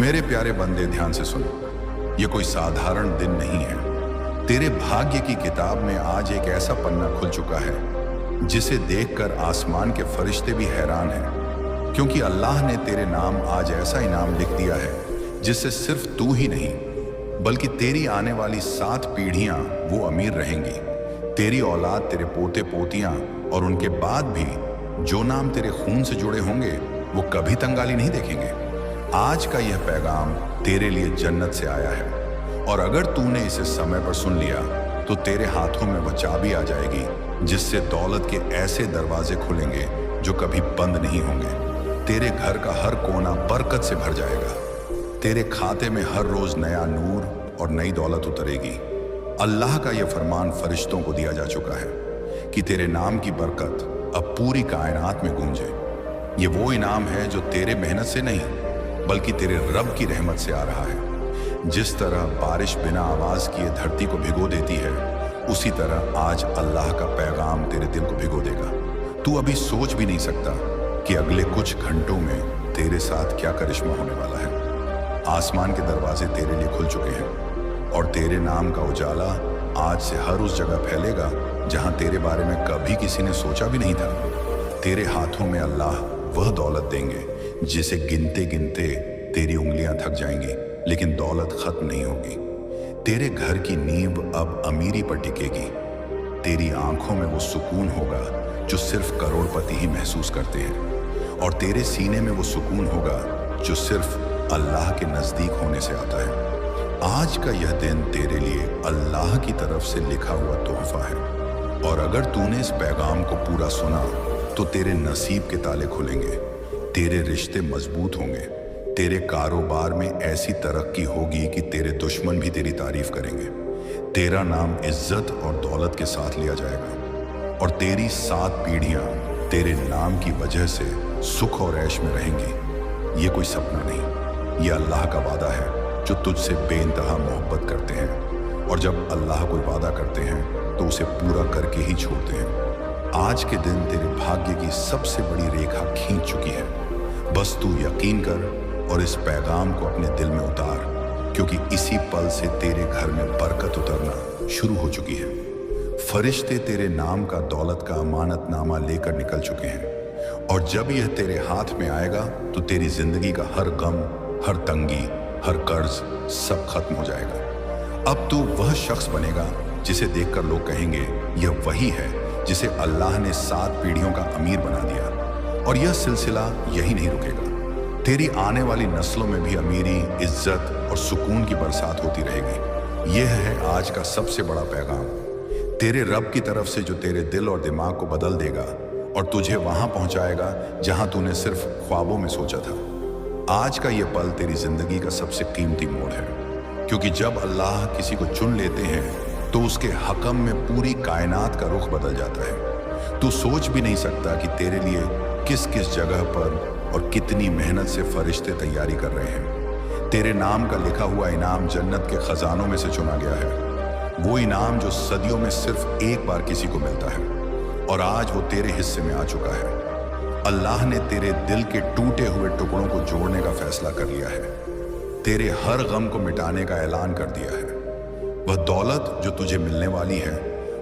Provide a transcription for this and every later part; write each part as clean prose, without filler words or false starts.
मेरे प्यारे बंदे, ध्यान से सुन। ये कोई साधारण दिन नहीं है। तेरे भाग्य की किताब में आज एक ऐसा पन्ना खुल चुका है जिसे देखकर आसमान के फरिश्ते भी हैरान हैं, क्योंकि अल्लाह ने तेरे नाम आज ऐसा इनाम लिख दिया है जिससे सिर्फ तू ही नहीं बल्कि तेरी आने वाली 7 पीढ़ियां वो अमीर रहेंगी। तेरी औलाद, तेरे पोते पोतियां और उनके बाद भी जो नाम तेरे खून से जुड़े होंगे वो कभी तंगाली नहीं देखेंगे। आज का यह पैगाम तेरे लिए जन्नत से आया है, और अगर तूने इसे समय पर सुन लिया तो तेरे हाथों में वह चाबी आ जाएगी जिससे दौलत के ऐसे दरवाजे खुलेंगे जो कभी बंद नहीं होंगे। तेरे घर का हर कोना बरकत से भर जाएगा। तेरे खाते में हर रोज नया नूर और नई दौलत उतरेगी। अल्लाह का यह फरमान फरिश्तों को दिया जा चुका है कि तेरे नाम की बरकत अब पूरी कायनात में गूंजे। ये वो इनाम है जो तेरे मेहनत से नहीं बल्कि तेरे रब की रहमत से आ रहा है। जिस तरह बारिश बिना आवाज किए धरती को भिगो देती है, उसी तरह आज अल्लाह का पैगाम तेरे दिल को भिगो देगा। तू अभी सोच भी नहीं सकता कि अगले कुछ घंटों में तेरे साथ क्या करिश्मा होने वाला है। आसमान के दरवाजे तेरे लिए खुल चुके हैं और तेरे नाम का उजाला आज से हर उस जगह फैलेगा जहां तेरे बारे में कभी किसी ने सोचा भी नहीं था। तेरे हाथों में अल्लाह वह दौलत देंगे जिसे गिनते गिनते तेरी उंगलियां थक जाएंगी, लेकिन दौलत खत्म नहीं होगी। तेरे घर की नींव अब अमीरी पर टिकेगी। तेरी आंखों में वो सुकून होगा जो सिर्फ करोड़पति ही महसूस करते हैं, और तेरे सीने में वो सुकून होगा जो सिर्फ अल्लाह के नजदीक होने से आता है। आज का यह दिन तेरे लिए अल्लाह की तरफ से लिखा हुआ तोहफा है, और अगर तूने इस पैगाम को पूरा सुना तो तेरे नसीब के ताले खुलेंगे, तेरे रिश्ते मजबूत होंगे, तेरे कारोबार में ऐसी तरक्की होगी कि तेरे दुश्मन भी तेरी तारीफ करेंगे। तेरा नाम इज्जत और दौलत के साथ लिया जाएगा, और तेरी 7 पीढ़ियां तेरे नाम की वजह से सुख और ऐश में रहेंगी। ये कोई सपना नहीं, ये अल्लाह का वादा है जो तुझसे बेइंतहा मोहब्बत करते हैं, और जब अल्लाह कोई वादा करते हैं तो उसे पूरा करके ही छोड़ते हैं। आज के दिन तेरे भाग्य की सबसे बड़ी रेखा खींच चुकी है। बस तू यकीन कर और इस पैगाम को अपने दिल में उतार, क्योंकि इसी पल से तेरे घर में बरकत उतरना शुरू हो चुकी है। फरिश्ते तेरे नाम का दौलत का अमानतनामा लेकर निकल चुके हैं, और जब यह तेरे हाथ में आएगा तो तेरी जिंदगी का हर गम, हर तंगी, हर कर्ज सब खत्म हो जाएगा। अब तू वह शख्स बनेगा जिसे देखकर लोग कहेंगे यह वही है जिसे अल्लाह ने 7 पीढ़ियों का अमीर बना दिया। और यह सिलसिला यही नहीं रुकेगा। तेरी आने वाली नस्लों में भी अमीरी, इज्जत और सुकून की बरसात होती रहेगी। यह है आज का सबसे बड़ा पैगाम तेरे रब की तरफ से, जो तेरे दिल और दिमाग को बदल देगा और तुझे वहां पहुंचाएगा जहां तूने सिर्फ ख्वाबों में सोचा था। आज का यह पल तेरी जिंदगी का सबसे कीमती मोड़ है, क्योंकि जब अल्लाह किसी को चुन लेते हैं तो उसके हकम में पूरी कायनात का रुख बदल जाता है। तू सोच भी नहीं सकता कि तेरे लिए किस किस जगह पर और कितनी मेहनत से फरिश्ते तैयारी कर रहे हैं। तेरे नाम का लिखा हुआ इनाम जन्नत के खजानों में से चुना गया है, वो इनाम जो सदियों में सिर्फ एक बार किसी को मिलता है, और आज वो तेरे हिस्से में आ चुका है। अल्लाह ने तेरे दिल के टूटे हुए टुकड़ों को जोड़ने का फैसला कर लिया है, तेरे हर गम को मिटाने का ऐलान कर दिया है। वह दौलत जो तुझे मिलने वाली है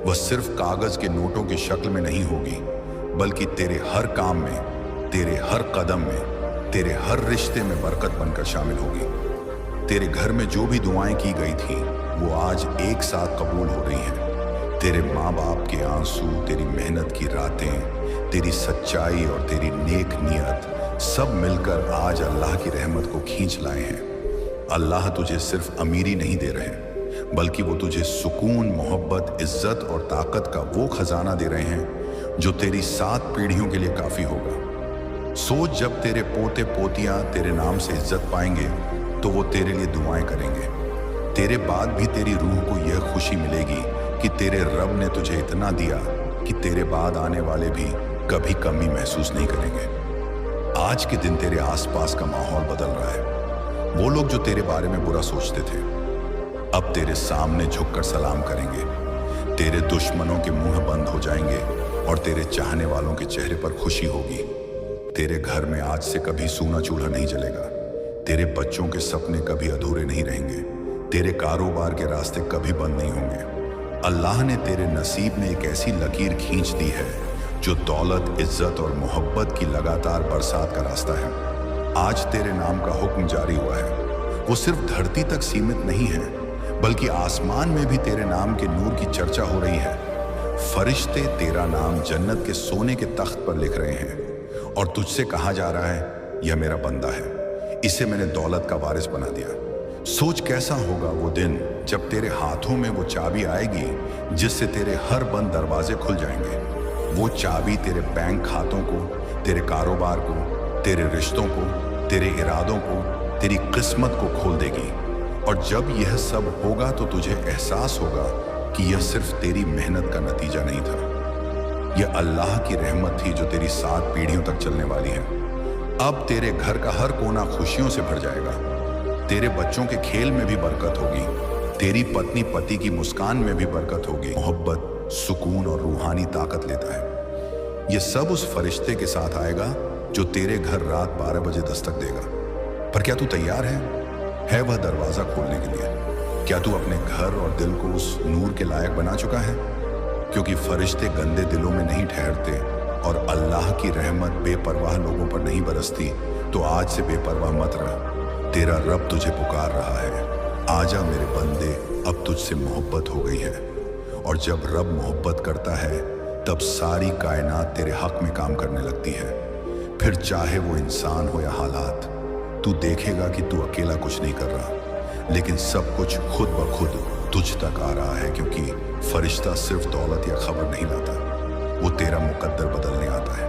वह सिर्फ कागज के नोटों की शक्ल में नहीं होगी, बल्कि तेरे हर काम में, तेरे हर कदम में, तेरे हर रिश्ते में बरकत बनकर शामिल होगी। तेरे घर में जो भी दुआएं की गई थी वो आज एक साथ कबूल हो रही हैं। तेरे माँ बाप के आंसू, तेरी मेहनत की रातें, तेरी सच्चाई और तेरी नेक नियत सब मिलकर आज अल्लाह की रहमत को खींच लाए हैं। अल्लाह तुझे सिर्फ अमीरी नहीं दे रहे, बल्कि वो तुझे सुकून, मोहब्बत, इज्जत और ताकत का वो खजाना दे रहे हैं जो तेरी 7 पीढ़ियों के लिए काफी होगा। सोच, जब तेरे पोते पोतियां तेरे नाम से इज्जत पाएंगे तो वो तेरे लिए दुआएं करेंगे। तेरे बाद भी तेरी रूह को यह खुशी मिलेगी कि तेरे रब ने तुझे इतना दिया कि तेरे बाद आने वाले भी कभी कमी महसूस नहीं करेंगे। आज के दिन तेरे आसपास का माहौल बदल रहा है। वो लोग जो तेरे बारे में बुरा सोचते थे अब तेरे सामने झुककर सलाम करेंगे। तेरे दुश्मनों के मुंह बंद हो जाएंगे और तेरे चाहने वालों के चेहरे पर खुशी होगी। तेरे घर में आज से कभी सूना चूल्हा नहीं जलेगा। तेरे बच्चों के सपने कभी अधूरे नहीं रहेंगे, तेरे कारोबार के रास्ते कभी बंद नहीं होंगे। अल्लाह ने तेरे नसीब में एक ऐसी लकीर खींच दी है जो दौलत, इज्जत और मोहब्बत की लगातार बरसात का रास्ता है। आज तेरे नाम का हुक्म जारी हुआ है। वो सिर्फ धरती तक सीमित नहीं है, बल्कि आसमान में भी तेरे नाम के नूर की चर्चा हो रही है। फरिश्ते तेरा नाम जन्नत के सोने के तख्त पर लिख रहे हैं और तुझसे कहा जा रहा है, यह मेरा बंदा है, इसे मैंने दौलत का वारिस बना दिया। सोच कैसा होगा वो दिन जब तेरे हाथों में वो चाबी आएगी जिससे तेरे हर बंद दरवाजे खुल जाएंगे। वो चाबी तेरे बैंक खातों को, तेरे कारोबार को, तेरे रिश्तों को, तेरे इरादों को, तेरी किस्मत को खोल देगी। और जब यह सब होगा तो तुझे एहसास होगा कि यह सिर्फ तेरी मेहनत का नतीजा नहीं था, यह अल्लाह की रहमत थी जो तेरी 7 पीढ़ियों तक चलने वाली है। अब तेरे घर का हर कोना खुशियों से भर जाएगा। तेरे बच्चों के खेल में भी बरकत होगी, तेरी पत्नी पति की मुस्कान में भी बरकत होगी। मोहब्बत, सुकून और रूहानी ताकत लेता है। यह सब उस फरिश्ते के साथ आएगा जो तेरे घर रात 12 बजे दस्तक देगा। पर क्या तू तैयार है वह दरवाजा खोलने के लिए? क्या तू अपने घर और दिल को उस नूर के लायक बना चुका है? क्योंकि फरिश्ते गंदे दिलों में नहीं ठहरते और अल्लाह की रहमत बेपरवाह लोगों पर नहीं बरसती। तो आज से बेपरवाह मत रह, तेरा रब तुझे पुकार रहा है। आजा मेरे बंदे, अब तुझसे मोहब्बत हो गई है। और जब रब मोहब्बत करता है तब सारी कायनात तेरे हक में काम करने लगती है। फिर चाहे वो इंसान हो या हालात, तू देखेगा कि तू अकेला कुछ नहीं कर रहा, लेकिन सब कुछ खुद ब खुद तुझ तक आ रहा है। क्योंकि फरिश्ता सिर्फ दौलत या खबर नहीं लाता, वो तेरा मुकद्दर बदलने आता है।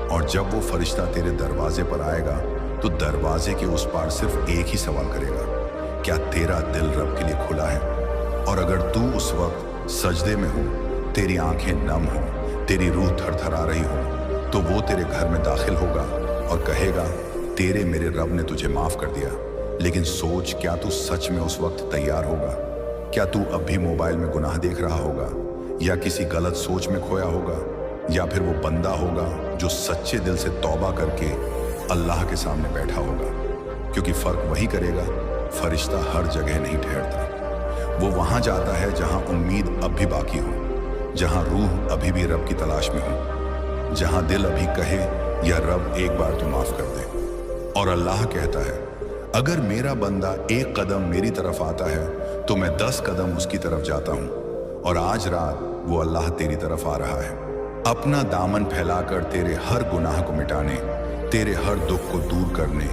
और जब वो फरिश्ता तेरे दरवाजे पर आएगा तो दरवाजे के उस पार सिर्फ एक ही सवाल करेगा, क्या तेरा दिल रब के लिए खुला है? और अगर तू उस वक्त सजदे में हो, तेरी आंखें नम हो, तेरी रूह थरथरा रही हो, तो वो तेरे घर में दाखिल होगा और कहेगा, तेरे मेरे रब ने तुझे माफ कर दिया। लेकिन सोच, क्या तू सच में उस वक्त तैयार होगा? क्या तू अब भी मोबाइल में गुनाह देख रहा होगा, या किसी गलत सोच में खोया होगा, या फिर वो बंदा होगा जो सच्चे दिल से तौबा करके अल्लाह के सामने बैठा होगा? क्योंकि फर्क वही करेगा, फरिश्ता हर जगह नहीं ठहरता। वो वहां जाता है जहां उम्मीद अब भी बाकी हो, जहां रूह अभी भी रब की तलाश में हो, जहां दिल अभी कहे, या रब एक बार तू माफ कर दे। और अल्लाह कहता है, अगर मेरा बंदा एक कदम मेरी तरफ आता है तो मैं 10 कदम उसकी तरफ जाता हूं। और आज रात वो अल्लाह तेरी तरफ आ रहा है, अपना दामन फैलाकर तेरे हर गुनाह को मिटाने, तेरे हर दुख को दूर करने,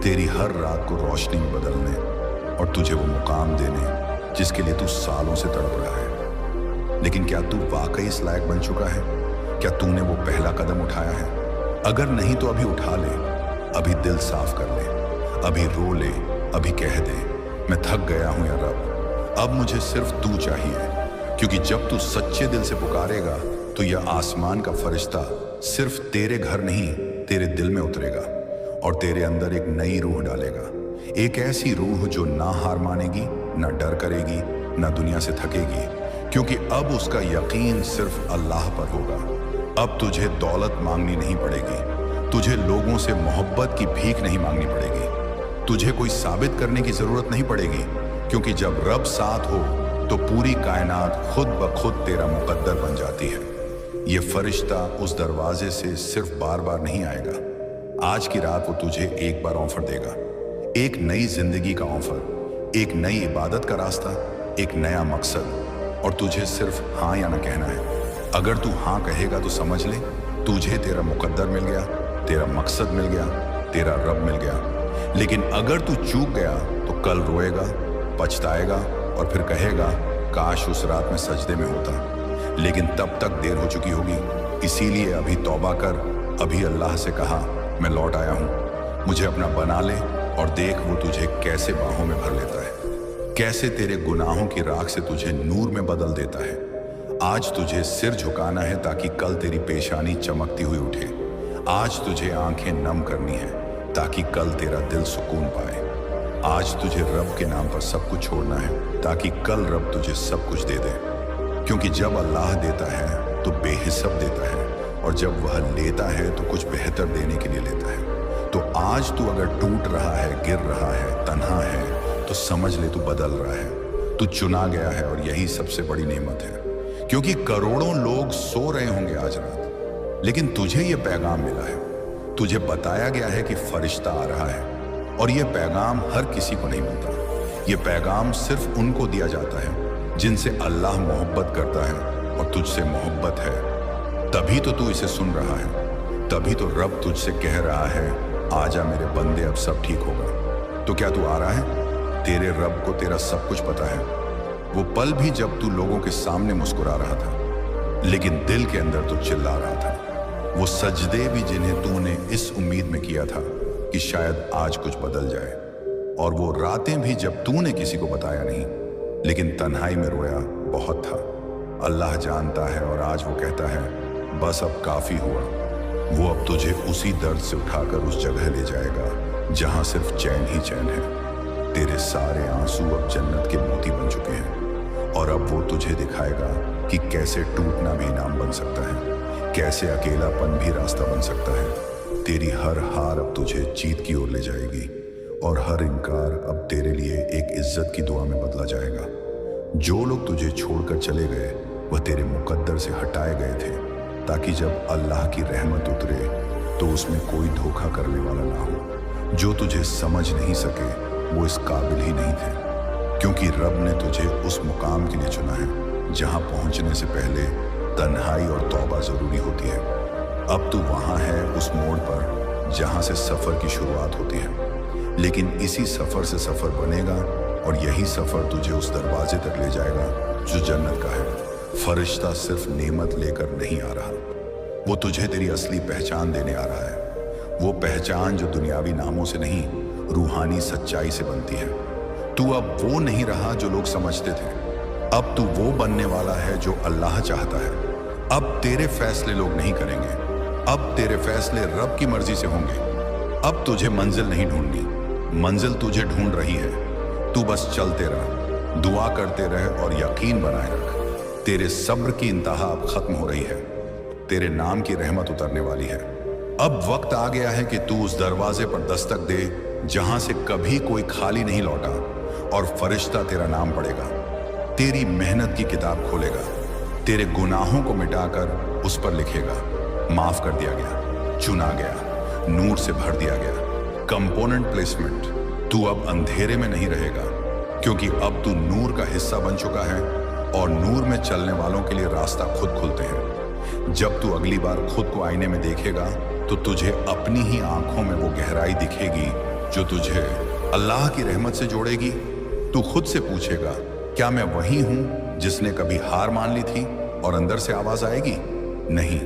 तेरी हर रात को रोशनी में बदलने और तुझे वो मुकाम देने जिसके लिए तू सालों से तड़प रहा है। लेकिन क्या तू वाकई इस लायक बन चुका है? क्या तूने वो पहला कदम उठाया है? अगर नहीं तो अभी उठा ले, अभी दिल साफ कर ले, अभी रो ले, अभी कह दे, मैं थक गया हूं या रब, अब मुझे सिर्फ तू चाहिए। क्योंकि जब तू सच्चे दिल से पुकारेगा तो यह आसमान का फरिश्ता सिर्फ तेरे घर नहीं, तेरे दिल में उतरेगा और तेरे अंदर एक नई रूह डालेगा। एक ऐसी रूह जो ना हार मानेगी, ना डर करेगी, ना दुनिया से थकेगी, क्योंकि अब उसका यकीन सिर्फ अल्लाह पर होगा। अब तुझे दौलत मांगनी नहीं पड़ेगी, तुझे लोगों से मोहब्बत की भीख नहीं मांगनी पड़ेगी, तुझे कोई साबित करने की जरूरत नहीं पड़ेगी। क्योंकि जब रब साथ हो तो पूरी कायनात खुद ब खुद तेरा मुकद्दर बन जाती है। ये फरिश्ता उस दरवाजे से सिर्फ बार बार नहीं आएगा, आज की रात वो तुझे एक बार ऑफर देगा, एक नई जिंदगी का ऑफर, एक नई इबादत का रास्ता, एक नया मकसद। और तुझे सिर्फ हाँ या ना कहना है। अगर तू हाँ कहेगा तो समझ ले, तुझे तेरा मुकद्दर मिल गया, तेरा मकसद मिल गया, तेरा रब मिल गया। लेकिन अगर तू चूक गया तो कल रोएगा, पछताएगा और फिर कहेगा, काश उस रात में सजदे में होता। लेकिन तब तक देर हो चुकी होगी। इसीलिए अभी तौबा कर, अभी अल्लाह से कहा, मैं लौट आया हूँ, मुझे अपना बना ले और देख वो तुझे कैसे बाहों में भर लेता है, कैसे तेरे गुनाहों की राख से तुझे नूर में बदल देता है। आज तुझे सिर झुकाना है ताकि कल तेरी पेशानी चमकती हुई उठे। आज तुझे आंखें नम करनी है ताकि कल तेरा दिल सुकून पाए। आज तुझे रब के नाम पर सब कुछ छोड़ना है ताकि कल रब तुझे सब कुछ दे दे। क्योंकि जब अल्लाह देता है तो बेहिसाब देता है, और जब वह लेता है तो कुछ बेहतर देने के लिए लेता है। तो आज तू अगर टूट रहा है, गिर रहा है, तन्हा है, तो समझ ले तू बदल रहा है। तू चुना गया है और यही सबसे बड़ी नेमत है। क्योंकि करोड़ों लोग सो रहे होंगे आज रात, लेकिन तुझे ये पैगाम मिला है। तुझे बताया गया है कि फरिश्ता आ रहा है, और ये पैगाम हर किसी को नहीं मिलता। ये पैगाम सिर्फ उनको दिया जाता है जिनसे अल्लाह मोहब्बत करता है और तुझसे मोहब्बत है। तभी तो तू इसे सुन रहा है, तभी तो रब तुझसे कह रहा है, आजा मेरे बंदे, अब सब ठीक होगा। तो क्या तू आ रहा है? तेरे रब को तेरा सब कुछ पता है। वो पल भी जब तू लोगों के सामने मुस्कुरा रहा था, लेकिन दिल के अंदर तू चिल्ला रहा था। वो सजदे भी जिन्हें तूने इस उम्मीद में किया था कि शायद आज कुछ बदल जाए, और वो रातें भी जब तूने किसी को बताया नहीं, लेकिन तन्हाई में रोया बहुत था। अल्लाह जानता है, और आज वो कहता है, बस अब काफी हुआ। वो अब तुझे उसी दर्द से उठाकर उस जगह ले जाएगा जहां सिर्फ चैन ही चैन है। तेरे सारे आंसू अब जन्नत के मोती बन चुके हैं, और अब वो तुझे दिखाएगा कि कैसे टूटना भी इनाम बन सकता है, कैसे अकेलापन भी रास्ता बन सकता है। तेरी हर हार अब तुझे जीत की ओर ले जाएगी, और हर इनकार अब तेरे लिए एक इज्जत की दुआ में बदला जाएगा। जो लोग तुझे छोड़कर चले गए वह तेरे मुकद्दर से हटाए गए थे, ताकि जब अल्लाह की रहमत उतरे तो उसमें कोई धोखा करने वाला ना हो। जो तुझे समझ नहीं सके वो इस काबिल ही नहीं थे, क्योंकि रब ने तुझे उस मुकाम के लिए चुना है जहां पहुंचने से पहले तन्हाई और तौबा जरूरी होती है। अब तू वहां है उस मोड़ पर जहां से सफर की शुरुआत होती है, लेकिन इसी सफर से सफर बनेगा, और यही सफर तुझे उस दरवाजे तक ले जाएगा जो जन्नत का है। फरिश्ता सिर्फ नेमत लेकर नहीं आ रहा, वो तुझे तेरी असली पहचान देने आ रहा है। वो पहचान जो दुनियावी नामों से नहीं, रूहानी सच्चाई से बनती है। तू अब वो नहीं रहा जो लोग समझते थे, अब तू वो बनने वाला है जो अल्लाह चाहता है। अब तेरे फैसले लोग नहीं करेंगे, अब तेरे फैसले रब की मर्जी से होंगे। अब तुझे मंजिल नहीं ढूंढनी, मंजिल तुझे ढूंढ रही है। तू बस चलते रह, दुआ करते रह और यकीन बनाए रख। तेरे सब्र की इंतहा अब खत्म हो रही है, तेरे नाम की रहमत उतरने वाली है। अब वक्त आ गया है कि तू उस दरवाजे पर दस्तक दे जहां से कभी कोई खाली नहीं लौटा, और फरिश्ता तेरा नाम पढ़ेगा, तेरी मेहनत की किताब खोलेगा, तेरे गुनाहों को मिटाकर उस पर लिखेगा, माफ कर दिया गया, चुना गया, नूर से भर दिया गया। कंपोनेंट प्लेसमेंट, तू अब अंधेरे में नहीं रहेगा, क्योंकि अब तू नूर का हिस्सा बन चुका है, और नूर में चलने वालों के लिए रास्ता खुद खुलते हैं। जब तू अगली बार खुद को आईने में देखेगा तो तुझे अपनी ही आंखों में वो गहराई दिखेगी जो तुझे अल्लाह की रहमत से जोड़ेगी। तू खुद से पूछेगा, क्या मैं वही हूं जिसने कभी हार मान ली थी? और अंदर से आवाज आएगी, नहीं,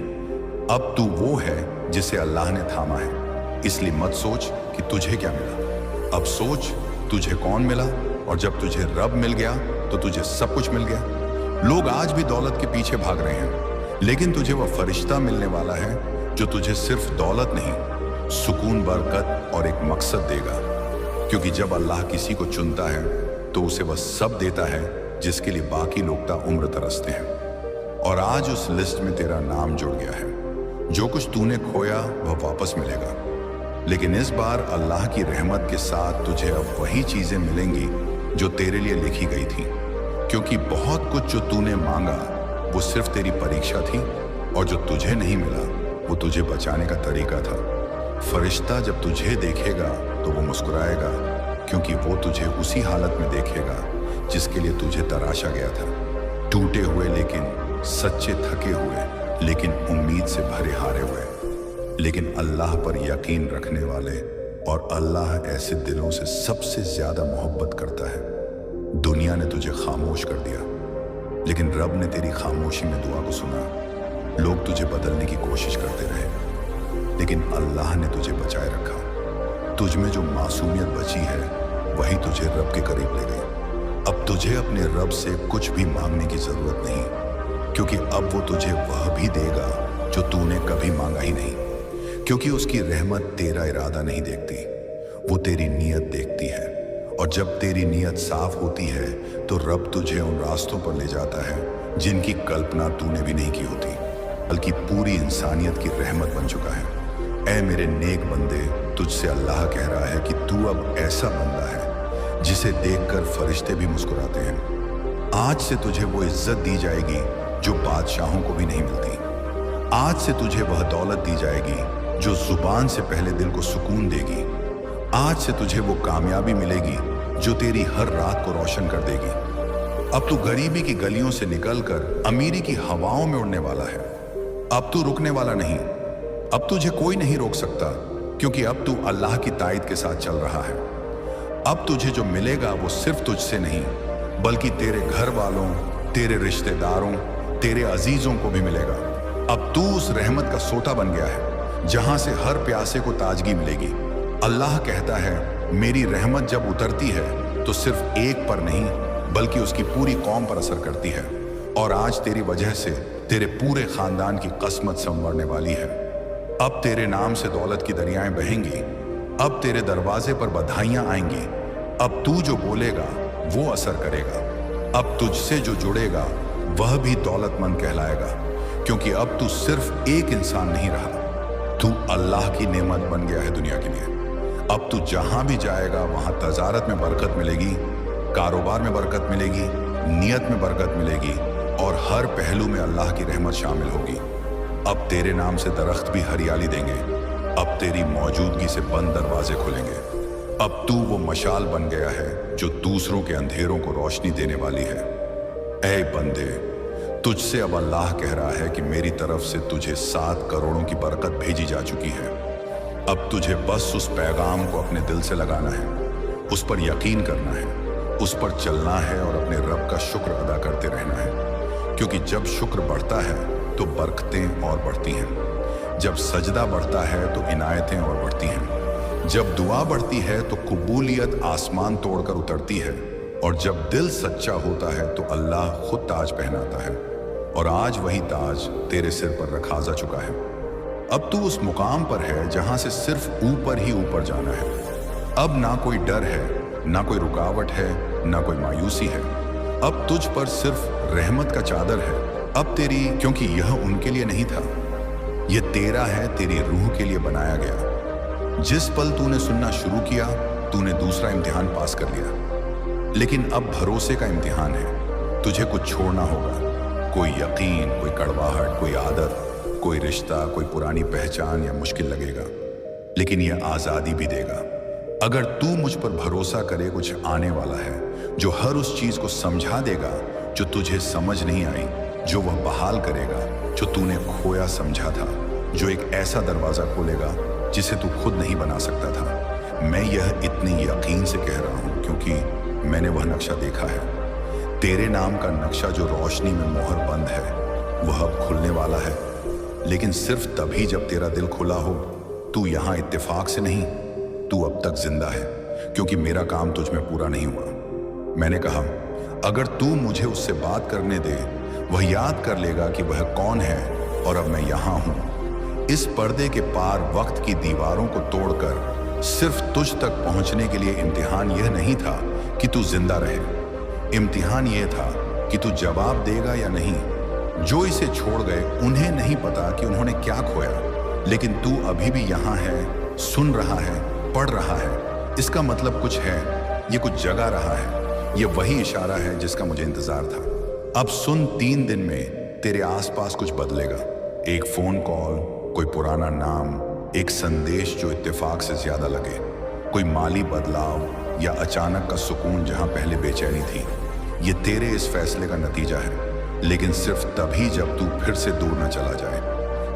अब तू वो है जिसे अल्लाह ने थामा है। इसलिए मत सोच कि तुझे क्या मिला, अब सोच तुझे कौन मिला, और जब तुझे रब मिल गया तो तुझे सब कुछ मिल गया। लोग आज भी दौलत के पीछे भाग रहे हैं, लेकिन तुझे वह फरिश्ता मिलने वाला है जो तुझे सिर्फ दौलत नहीं, सुकून, बरकत और एक मकसद देगा। क्योंकि जब अल्लाह किसी को चुनता है तो उसे वह सब देता है जिसके लिए बाकी लोग ताउम्र तरसते हैं। और आज उस लिस्ट में तेरा नाम जुड़ गया है। जो कुछ तूने खोया वह वापस मिलेगा, लेकिन इस बार अल्लाह की रहमत के साथ तुझे अब वही चीजें मिलेंगी जो तेरे लिए लिखी गई थी। क्योंकि बहुत कुछ जो तूने मांगा वो सिर्फ तेरी परीक्षा थी, और जो तुझे नहीं मिला वो तुझे बचाने का तरीका था। फरिश्ता जब तुझे देखेगा तो वो मुस्कुराएगा, क्योंकि वो तुझे उसी हालत में देखेगा जिसके लिए तुझे तराशा गया था। टूटे हुए लेकिन सच्चे, थके हुए लेकिन उम्मीद से भरे हारे हुए, लेकिन अल्लाह पर यकीन रखने वाले। और अल्लाह ऐसे दिलों से सबसे ज्यादा मोहब्बत करता है। दुनिया ने तुझे खामोश कर दिया, लेकिन रब ने तेरी खामोशी में दुआ को सुना। लोग तुझे बदलने की कोशिश करते रहे, लेकिन अल्लाह ने तुझे बचाए रखा। तुझ में जो मासूमियत बची है वही तुझे रब के करीब ले गई। अब तुझे अपने रब से कुछ भी मांगने की जरूरत नहीं, क्योंकि अब वो तुझे वह भी देगा जो तूने कभी मांगा ही नहीं। क्योंकि उसकी रहमत तेरा इरादा नहीं देखती, वो तेरी नीयत देखती है। और जब तेरी नीयत साफ होती है तो रब तुझे उन रास्तों पर ले जाता है जिनकी कल्पना तूने भी नहीं की होती, बल्कि पूरी इंसानियत की रहमत बन चुका है। ऐ मेरे नेक बंदे, तुझसे अल्लाह कह रहा है कि तू अब ऐसा बंदा है जिसे देखकर फरिश्ते भी मुस्कुराते हैं। आज से तुझे वो इज्जत दी जाएगी जो बादशाहों को भी नहीं मिलती। आज से तुझे वह दौलत दी जाएगी जो जुबान से पहले दिल को सुकून देगी। आज से तुझे वो कामयाबी मिलेगी जो तेरी हर रात को रोशन कर देगी। अब तू गरीबी की गलियों से निकलकर अमीरी की हवाओं में उड़ने वाला है। अब तू रुकने वाला नहीं। अब तुझे कोई नहीं रोक सकता, क्योंकि अब तू अल्लाह की ताईद के साथ चल रहा है। अब तुझे जो मिलेगा वो सिर्फ तुझसे नहीं, बल्कि तेरे घर वालों, तेरे रिश्तेदारों, तेरे अजीजों को भी मिलेगा। अब तू उस रहमत का सोता बन गया है जहां से हर प्यासे को ताजगी मिलेगी। अल्लाह कहता है, मेरी रहमत जब उतरती है तो सिर्फ एक पर नहीं बल्कि उसकी पूरी कौम पर असर करती है। और आज तेरी वजह से तेरे पूरे खानदान की किस्मत संवरने वाली है। अब तेरे नाम से दौलत की दरियाएं बहेंगी। अब तेरे दरवाजे पर बधाइयां आएंगी। अब तू जो बोलेगा वो असर करेगा। अब तुझसे जो जुड़ेगा वह भी दौलतमंद कहलाएगा, क्योंकि अब तू सिर्फ एक इंसान नहीं रहा, तू अल्लाह की नेमत बन गया है दुनिया के लिए। अब तू जहां भी जाएगा वहां तजारत में बरकत मिलेगी, कारोबार में बरकत मिलेगी, नियत में बरकत मिलेगी और हर पहलू में अल्लाह की रहमत शामिल होगी। अब तेरे नाम से दरख्त भी हरियाली देंगे। अब तेरी मौजूदगी से बंद दरवाजे खुलेंगे। अब तू वो मशाल बन गया है जो दूसरों के अंधेरों को रोशनी देने वाली है। ऐ बंदे, तुझसे अब अल्लाह कह रहा है कि मेरी तरफ से तुझे 7 करोड़ों की बरकत भेजी जा चुकी है। अब तुझे बस उस पैगाम को अपने दिल से लगाना है, उस पर यकीन करना है, उस पर चलना है और अपने रब का शुक्र अदा करते रहना है। क्योंकि जब शुक्र बढ़ता है तो बरकतें और बढ़ती हैं। जब सजदा बढ़ता है तो इनायतें और बढ़ती हैं। जब दुआ बढ़ती है तो कबूलियत आसमान तोड़कर उतरती है। और जब दिल सच्चा होता है तो अल्लाह खुद ताज पहनाता है। और आज वही ताज तेरे सिर पर रखा जा चुका है। अब तू उस मुकाम पर है जहां से सिर्फ ऊपर ही ऊपर जाना है। अब ना कोई डर है, ना कोई रुकावट है, ना कोई मायूसी है। अब तुझ पर सिर्फ रहमत का चादर है। अब तेरी, क्योंकि यह उनके लिए नहीं था, यह तेरा है, तेरी रूह के लिए बनाया गया। जिस पल तूने सुनना शुरू किया तूने दूसरा इम्तिहान पास कर लिया। लेकिन अब भरोसे का इम्तिहान है। तुझे कुछ छोड़ना होगा। कोई यकीन, कोई कड़वाहट, कोई आदत, कोई रिश्ता, कोई पुरानी पहचान या मुश्किल लगेगा, लेकिन यह आज़ादी भी देगा। अगर तू मुझ पर भरोसा करे, कुछ आने वाला है जो हर उस चीज को समझा देगा जो तुझे समझ नहीं आई, जो वह बहाल करेगा जो तूने खोया समझा था, जो एक ऐसा दरवाजा खोलेगा जिसे तू खुद नहीं बना सकता था। मैं यह इतने यकीन से कह रहा हूं क्योंकि मैंने वह नक्शा देखा है। तेरे नाम का नक्शा जो रोशनी में मोहर बंद है वह अब खुलने वाला है, लेकिन सिर्फ तभी जब तेरा दिल खुला हो। तू यहां इत्तेफाक से नहीं, तू अब तक जिंदा है, क्योंकि मेरा काम तुझ में पूरा नहीं हुआ। मैंने कहा, अगर तू मुझे उससे बात करने दे, वह याद कर लेगा कि वह कौन है और अब मैं यहां हूं। इस पर्दे के पार वक्त की दीवारों को तोड़कर सिर्फ तुझ तक पहुंचने के लिए इम्तिहान यह नहीं था कि तू जिंदा रहे। इम्तिहान यह था कि तू जवाब देगा या नहीं। जो इसे छोड़ गए उन्हें नहीं पता कि उन्होंने क्या खोया, लेकिन तू अभी भी यहां है, सुन रहा है, पढ़ रहा है। इसका मतलब कुछ है, ये कुछ जगा रहा है। ये वही इशारा है जिसका मुझे इंतजार था। अब सुन, 3 दिन में तेरे आसपास कुछ बदलेगा। एक फोन कॉल, कोई पुराना नाम, एक संदेश जो इत्तेफाक से ज्यादा लगे, कोई माली बदलाव या अचानक का सुकून जहां पहले बेचैनी थी। ये तेरे इस फैसले का नतीजा है, लेकिन सिर्फ तभी जब तू फिर से दूर न चला जाए।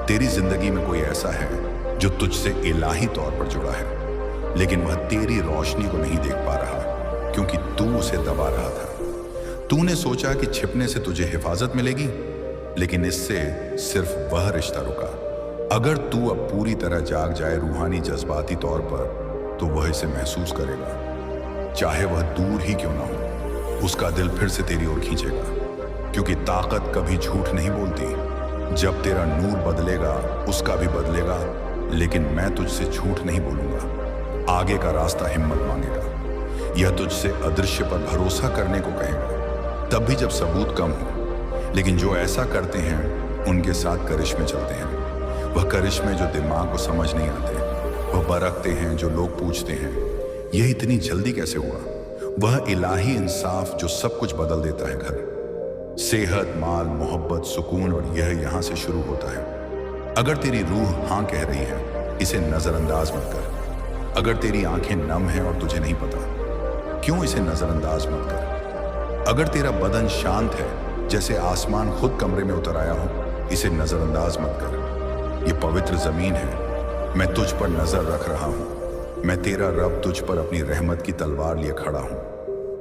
तेरी जिंदगी में कोई ऐसा है जो तुझसे इलाही तौर पर जुड़ा है, लेकिन वह तेरी रोशनी को नहीं देख पा रहा क्योंकि तू उसे दबा रहा था। तूने सोचा कि छिपने से तुझे हिफाजत मिलेगी, लेकिन इससे सिर्फ वह रिश्ता रुका। अगर तू अब पूरी तरह जाग जाए रूहानी जज्बाती तौर पर, तो वह इसे महसूस करेगा, चाहे वह दूर ही क्यों ना हो। उसका दिल फिर से तेरी ओर खींचेगा, क्योंकि ताकत कभी झूठ नहीं बोलती। जब तेरा नूर बदलेगा उसका भी बदलेगा, लेकिन मैं तुझसे झूठ नहीं बोलूंगा। आगे का रास्ता हिम्मत मांगेगा, यह तुझसे अदृश्य पर भरोसा करने को कहेगा, तब भी जब सबूत कम हो। लेकिन जो ऐसा करते हैं उनके साथ करिश्मे चलते हैं। वह करिश्मे जो दिमाग को समझ नहीं आते, वह बरकते हैं जो लोग पूछते हैं यह इतनी जल्दी कैसे हुआ, वह इलाही इंसाफ जो सब कुछ बदल देता है। घर, सेहत, माल, मोहब्बत, सुकून, और यह यहाँ से शुरू होता है। अगर तेरी रूह हाँ कह रही है, इसे नजरअंदाज मत कर। अगर तेरी आंखें नम हैं और तुझे नहीं पता, क्यों इसे नजरअंदाज मत कर। अगर तेरा बदन शांत है जैसे आसमान खुद कमरे में उतर आया हो, इसे नजरअंदाज मत कर। ये पवित्र जमीन है, मैं तुझ पर नजर रख रहा हूं। मैं तेरा रब तुझ पर अपनी रहमत की तलवार लिए खड़ा हूं।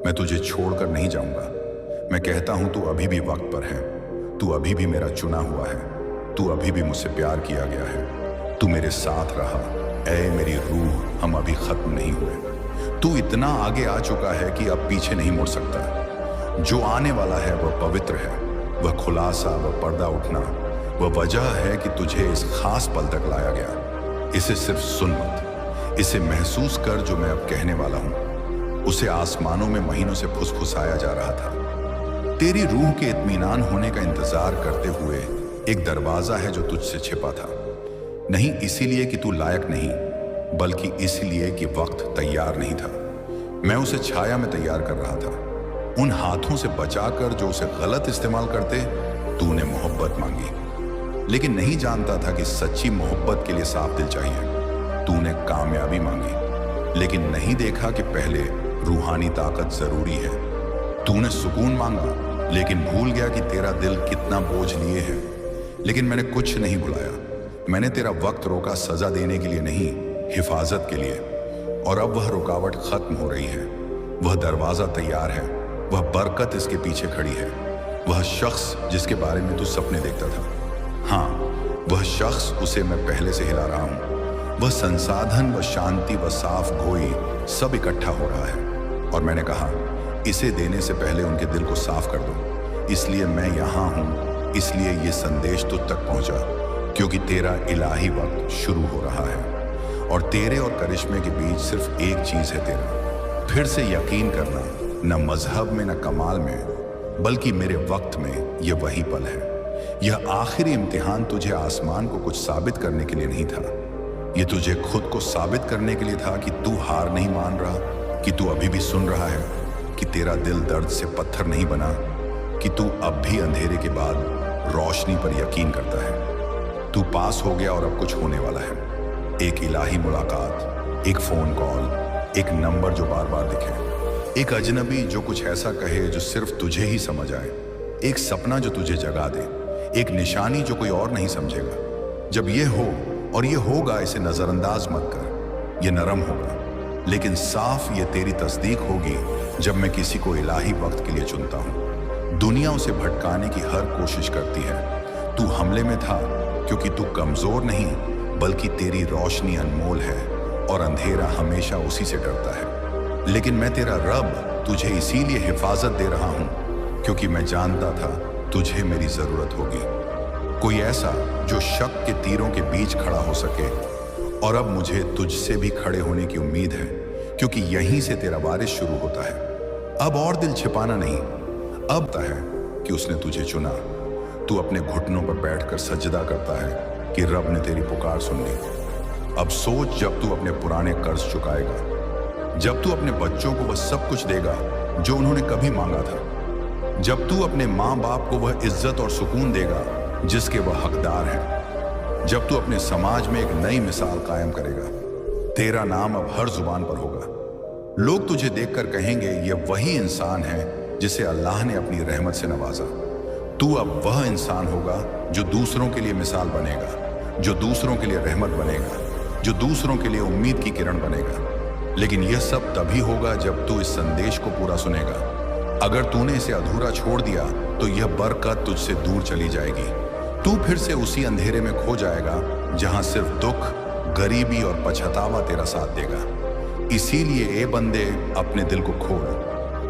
मैं तुझे छोड़कर नहीं जाऊंगा। मैं कहता हूं तू अभी भी वक्त पर है, तू अभी भी मेरा चुना हुआ है, तू अभी भी मुझसे प्यार किया गया है, तू मेरे साथ रहा। ऐ मेरी रूह, हम अभी खत्म नहीं हुए। तू इतना आगे आ चुका है कि अब पीछे नहीं मुड़ सकता। जो आने वाला है वह पवित्र है, वह खुलासा, वह पर्दा उठना, वह वजह है कि तुझे इस खास पल तक लाया गया। इसे सिर्फ सुन मत, इसे महसूस कर जो मैं अब कहने वाला हूं। उसे आसमानों में महीनों से फुसफुसाया जा रहा था। तेरी रूह के इत्मीनान होने का इंतजार करते हुए एक दरवाजा है जो तुझसे छिपा था। नहीं इसीलिए कि तू लायक नहीं, बल्कि इसलिए कि वक्त तैयार नहीं था। मैं उसे छाया में तैयार कर रहा था, उन हाथों से बचाकर जो उसे गलत इस्तेमाल करते। तूने मोहब्बत मांगी, लेकिन नहीं जानता था कि सच्ची मोहब्बत के लिए साफ दिल चाहिए। तूने कामयाबी मांगी, लेकिन नहीं देखा कि पहले रूहानी ताकत जरूरी है। तूने सुकून मांगा, लेकिन भूल गया कि तेरा दिल कितना बोझ लिए है। लेकिन मैंने कुछ नहीं भुलाया। मैंने तेरा वक्त रोका, सजा देने के लिए नहीं, हिफाजत के लिए। और अब वह रुकावट खत्म हो रही है, वह दरवाजा तैयार है, वह बरकत इसके पीछे खड़ी है। वह शख्स जिसके बारे में तू सपने देखता था, हाँ वह शख्स, उसे मैं पहले से हिला रहा हूं। वह संसाधन, वह शांति, वह साफ गोई, सब इकट्ठा हो रहा है। और मैंने कहा इसे देने से पहले उनके दिल को साफ कर दो। इसलिए मैं यहाँ हूँ, इसलिए ये संदेश तुझ तक पहुंचा, क्योंकि तेरा इलाही वक्त शुरू हो रहा है। और तेरे और करिश्मे के बीच सिर्फ एक चीज है, तेरा फिर से यकीन करना। न मजहब में, न कमाल में, बल्कि मेरे वक्त में यह वही पल है। यह आखिरी इम्तिहान तुझे आसमान को कुछ साबित करने के लिए नहीं था, यह तुझे खुद को साबित करने के लिए था कि तू हार नहीं मान रहा, कि तू अभी भी सुन रहा है, कि तेरा दिल दर्द से पत्थर नहीं बना, कि तू अब भी अंधेरे के बाद रोशनी पर यकीन करता है। तू पास हो गया और अब कुछ होने वाला है। एक इलाही मुलाकात, एक फोन कॉल, एक नंबर जो बार बार दिखे, एक अजनबी जो कुछ ऐसा कहे जो सिर्फ तुझे ही समझ आए, एक सपना जो तुझे जगा दे, एक निशानी जो कोई और नहीं समझेगा। जब ये हो, और ये होगा, इसे नजरअंदाज मत कर। ये नरम होगा, लेकिन साफ ये तेरी तस्दीक होगी जब मैं किसी को इलाही वक्त के लिए चुनता हूँ। दुनिया उसे भटकाने की हर कोशिश करती है। तू हमले में था क्योंकि तू कमजोर नहीं, बल्कि तेरी रोशनी अनमोल है, और अंधेरा हमेशा उसी से डरता है। लेकिन मैं तेरा रब तुझे इसीलिए हिफाजत दे रहा हूं, क्योंकि मैं जानता था तुझे मेरी जरूरत होगी। कोई ऐसा जो शक के तीरों के बीच खड़ा हो सके। और अब मुझे तुझसे भी खड़े होने की उम्मीद है, क्योंकि यहीं से तेरा वारिस शुरू होता है। अब और दिल छिपाना नहीं, अब तय है कि उसने तुझे चुना। तू अपने घुटनों पर बैठकर सजदा करता है कि रब ने तेरी पुकार सुन ली। अब सोच, जब तू अपने पुराने कर्ज चुकाएगा, जब तू अपने बच्चों को वह सब कुछ देगा जो उन्होंने कभी मांगा था, जब तू अपने माँ बाप को वह इज्जत और सुकून देगा जिसके वह हकदार हैं, जब तू अपने समाज में एक नई मिसाल कायम करेगा, तेरा नाम अब हर जुबान पर होगा। लोग तुझे देखकर कहेंगे यह वही इंसान है जिसे अल्लाह ने अपनी रहमत से नवाजा। तू अब वह इंसान होगा जो दूसरों के लिए मिसाल बनेगा, जो दूसरों के लिए रहमत बनेगा, जो दूसरों के लिए उम्मीद की किरण बनेगा। लेकिन यह सब तभी होगा जब तू इस संदेश को पूरा सुनेगा। अगर तूने इसे अधूरा छोड़ दिया तो यह बरकत तुझसे दूर चली जाएगी। तू फिर से उसी अंधेरे में खो जाएगा जहां सिर्फ दुख, गरीबी और पछतावा तेरा साथ देगा। इसीलिए ए बंदे, अपने दिल को खोल,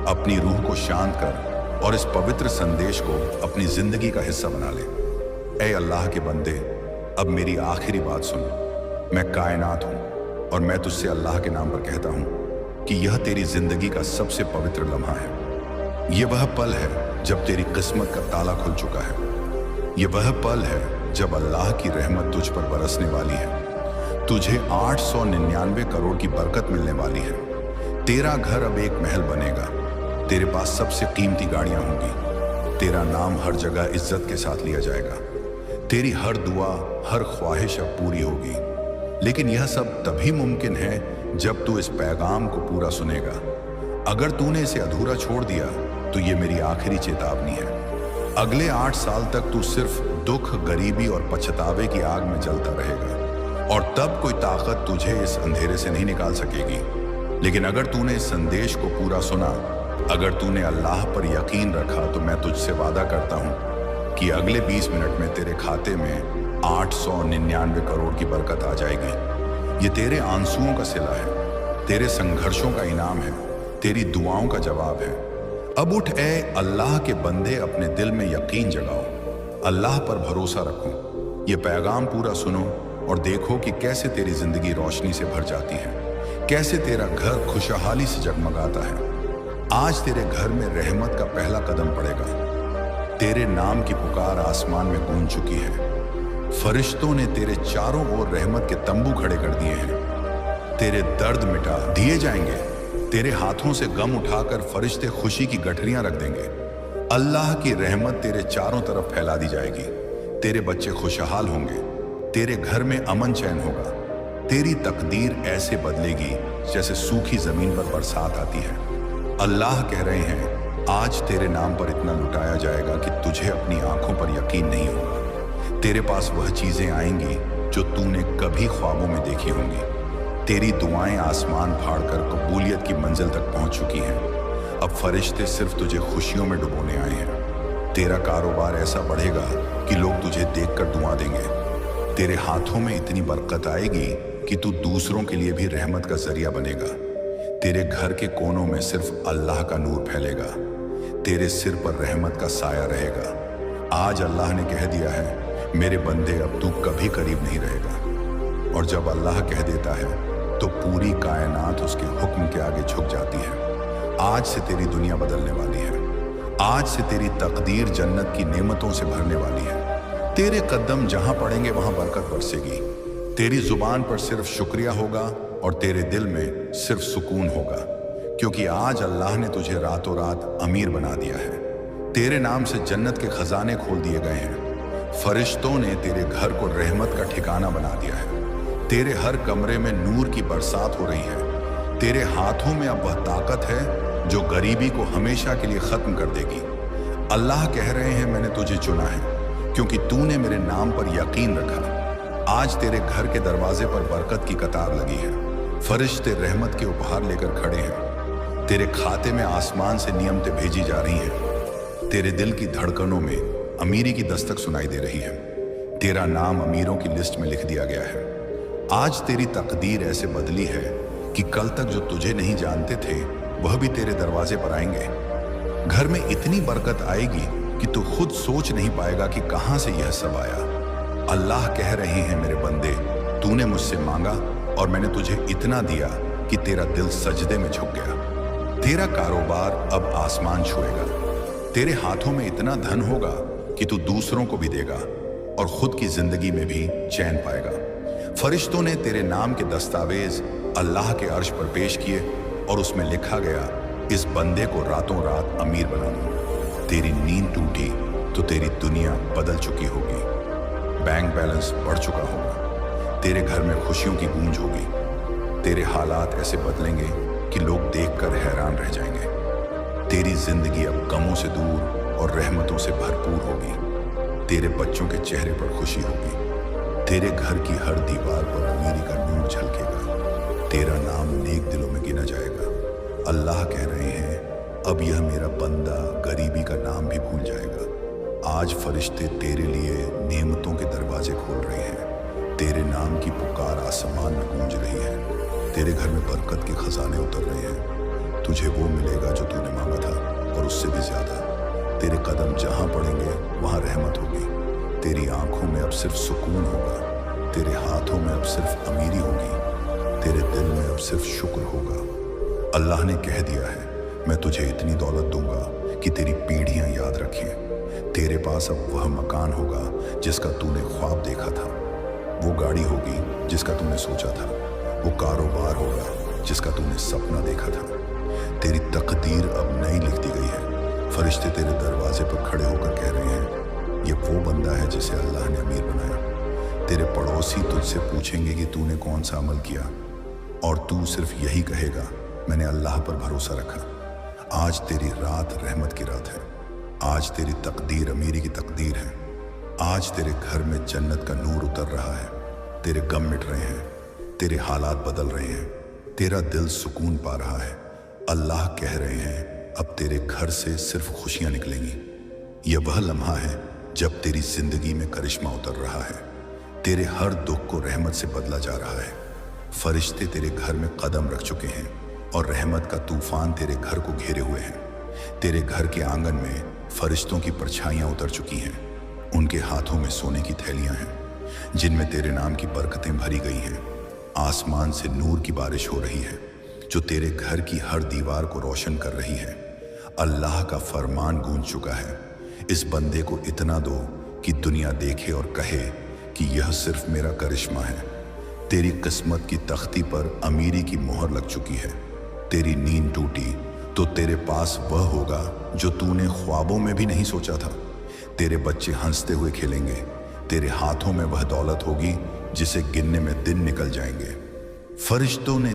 अपनी रूह को शांत कर और इस पवित्र संदेश को अपनी जिंदगी का हिस्सा बना ले। ए अल्लाह के बंदे, अब मेरी आखिरी बात सुन। मैं कायनात हूं और मैं तुझसे अल्लाह के नाम पर कहता हूं कि यह तेरी जिंदगी का सबसे पवित्र लम्हा है। यह वह पल है जब तेरी किस्मत का ताला खुल चुका है। यह वह पल है जब अल्लाह की रहमत तुझ पर बरसने वाली है। तुझे 899 करोड़ की बरकत मिलने वाली है। तेरा घर अब एक महल बनेगा। तेरे पास सबसे कीमती गाड़ियां होंगी। तेरा नाम हर जगह इज्जत के साथ लिया जाएगा। तेरी हर दुआ, हर ख्वाहिश अब पूरी होगी। लेकिन यह सब तभी मुमकिन है जब तू इस पैगाम को पूरा सुनेगा। अगर तूने इसे अधूरा छोड़ दिया तो ये मेरी आखिरी चेतावनी है। अगले 8 साल तक तू सिर्फ दुख, गरीबी और पछतावे की आग में जलता रहेगा और तब कोई ताकत तुझे इस अंधेरे से नहीं निकाल सकेगी। लेकिन अगर तूने इस संदेश को पूरा सुना, अगर तूने अल्लाह पर यकीन रखा, तो मैं तुझसे वादा करता हूं कि अगले 20 मिनट में तेरे खाते में 899 करोड़ की बरकत आ जाएगी। ये तेरे आंसुओं का सिला है, तेरे संघर्षों का इनाम है, तेरी दुआओं का जवाब है। अब उठ ए अल्लाह के बंदे, अपने दिल में यकीन जगाओ, अल्लाह पर भरोसा रखो। ये पैगाम पूरा सुनो और देखो कि कैसे तेरी जिंदगी रोशनी से भर जाती है, कैसे तेरा घर खुशहाली से जगमगाता है। आज तेरे घर में रहमत का पहला कदम पड़ेगा। तेरे नाम की पुकार आसमान में गूंज चुकी है। फरिश्तों ने तेरे चारों ओर रहमत के तंबू खड़े कर दिए हैं। तेरे दर्द मिटा दिए जाएंगे। तेरे हाथों से गम उठाकर फरिश्ते खुशी की गठरियां रख देंगे। अल्लाह की रहमत तेरे चारों तरफ फैला दी जाएगी। तेरे बच्चे खुशहाल होंगे। तेरे घर में अमन चैन होगा। तेरी तकदीर ऐसे बदलेगी जैसे सूखी जमीन पर बरसात आती है। अल्लाह कह रहे हैं, आज तेरे नाम पर इतना लुटाया जाएगा कि तुझे अपनी आंखों पर यकीन नहीं होगा। तेरे पास वह चीजें आएंगी जो तूने कभी ख्वाबों में देखी होंगी। तेरी दुआएं आसमान फाड़कर कबूलियत की मंजिल तक पहुंच चुकी हैं। अब फरिश्ते सिर्फ तुझे खुशियों में डुबोने आए हैं। तेरा कारोबार ऐसा बढ़ेगा कि लोग तुझे देखकर दुआ देंगे। तेरे हाथों में इतनी बरकत आएगी कि तू दूसरों के लिए भी रहमत का जरिया बनेगा। तेरे घर के कोनों में सिर्फ अल्लाह का नूर फैलेगा। तेरे सिर पर रहमत का साया रहेगा। आज अल्लाह ने कह दिया है, मेरे बंदे, अब तू कभी करीब नहीं रहेगा। और जब अल्लाह कह देता है तो पूरी कायनात उसके हुक्म के आगे झुक जाती है। आज से तेरी दुनिया बदलने वाली है। आज से तेरी तकदीर जन्नत की नेमतों से भरने वाली है। तेरे कदम जहां पड़ेंगे वहां बरकत बरसेगी। तेरी जुबान पर सिर्फ शुक्रिया होगा और तेरे दिल में सिर्फ सुकून होगा, क्योंकि आज अल्लाह ने तुझे रातों रात अमीर बना दिया है। तेरे नाम से जन्नत के खजाने खोल दिए गए हैं। फरिश्तों ने तेरे घर को रहमत का ठिकाना बना दिया है। तेरे हर कमरे में नूर की बरसात हो रही है। तेरे हाथों में अब वह ताकत है जो गरीबी को हमेशा के लिए खत्म कर देगी। अल्लाह कह रहे हैं, मैंने तुझे चुना है क्योंकि तूने मेरे नाम पर यकीन रखा। आज तेरे घर के दरवाजे पर बरकत की कतार लगी है। फरिश्ते रहमत के उपहार लेकर खड़े हैं। तेरे खाते में आसमान से नियमतें भेजी जा रही हैं। तेरे दिल की धड़कनों में अमीरी की दस्तक सुनाई दे रही है। तेरा नाम अमीरों की लिस्ट में लिख दिया गया है। आज तेरी तकदीर ऐसे बदली है कि कल तक जो तुझे नहीं जानते थे वह भी तेरे दरवाजे पर आएंगे। घर में इतनी बरकत आएगी कि तू खुद सोच नहीं पाएगा कि कहां से यह सब आया। अल्लाह कह रहे हैं, मेरे बंदे, तूने मुझसे मांगा और मैंने तुझे इतना दिया कि तेरा दिल सजदे में झुक गया। तेरा कारोबार अब आसमान छुएगा। तेरे हाथों में इतना धन होगा कि तू दूसरों को भी देगा और खुद की जिंदगी में भी चैन पाएगा। फरिश्तों ने तेरे नाम के दस्तावेज अल्लाह के अर्श पर पेश किए और उसमें लिखा गया, इस बंदे को रातों रात अमीर बना दो। तेरी नींद टूटी तो तेरी दुनिया बदल चुकी होगी। बैंक बैलेंस बढ़ चुका होगा। तेरे घर में खुशियों की गूंज होगी। तेरे हालात ऐसे बदलेंगे कि लोग देखकर हैरान रह जाएंगे। तेरी जिंदगी अब गमों से दूर और रहमतों से भरपूर होगी। तेरे बच्चों के चेहरे पर खुशी होगी। तेरे घर की हर दीवार पर अमीरी का नूर झलकेगा। तेरा नाम नेक दिलों में गिना जाएगा। अल्लाह कह रहे हैं, अब यह मेरा बंदा गरीबी का नाम भी भूल जाएगा। आज फरिश्ते तेरे लिए नेमतों के दरवाजे खोल रहे हैं। तेरे नाम की पुकार आसमान में गूंज रही है। तेरे घर में बरकत के खजाने उतर रहे हैं। तुझे वो मिलेगा जो तूने मांगा था और उससे भी ज्यादा। तेरे कदम जहां पड़ेंगे वहां रहमत होगी। तेरी आंखों में अब सिर्फ सुकून होगा। तेरे हाथों में अब सिर्फ अमीरी होगी। तेरे दिल में अब सिर्फ शुक्र होगा। अल्लाह ने कह दिया है, मैं तुझे इतनी दौलत दूंगा कि तेरी पीढ़ियां याद रखें। तेरे पास अब वह मकान होगा जिसका तूने ख्वाब देखा था, वो गाड़ी होगी जिसका तूने सोचा था, वो कारोबार होगा जिसका तूने सपना देखा था। तेरी तकदीर अब नई लिख दी गई है। फरिश्ते तेरे दरवाजे पर खड़े होकर कह रहे हैं, ये वो बंदा है जिसे अल्लाह ने अमीर बनाया। तेरे पड़ोसी तुझसे पूछेंगे कि तूने कौन सा अमल किया, और तू सिर्फ यही कहेगा, मैंने अल्लाह पर भरोसा रखा। आज तेरी रात रहमत की रात है। आज तेरी तकदीर अमीरी की तकदीर है। आज तेरे घर में जन्नत का नूर उतर रहा है। तेरे गम मिट रहे हैं, तेरे हालात बदल रहे हैं, तेरा दिल सुकून पा रहा है। अल्लाह कह रहे हैं, अब तेरे घर से सिर्फ खुशियां निकलेंगी। यह वह लम्हा है जब तेरी जिंदगी में करिश्मा उतर रहा है। तेरे हर दुख को रहमत से बदला जा रहा है। फरिश्ते तेरे घर में कदम रख चुके हैं और रहमत का तूफान तेरे घर को घेरे हुए हैं। तेरे घर के आंगन में फरिश्तों की परछाइयां उतर चुकी हैं। उनके हाथों में सोने की थैलियां हैं जिनमें तेरे नाम की बरकतें भरी गई हैं। आसमान से नूर की बारिश हो रही है जो तेरे घर की हर दीवार को रोशन कर रही है। अल्लाह का फरमान गूंज चुका है, इस बंदे को इतना दो कि दुनिया देखे और कहे कि यह सिर्फ मेरा करिश्मा है। तेरी किस्मत की तख्ती पर अमीरी की मोहर लग चुकी है। तेरी नींद टूटी तो तेरे पास वह होगा जो तूने ख्वाबों में भी नहीं सोचा था। तेरे बच्चे हंसते हुए खेलेंगे। तेरे हाथों में वह दौलत होगी जिसे गिनने में दिन निकल जाएंगे। फरिश्तों ने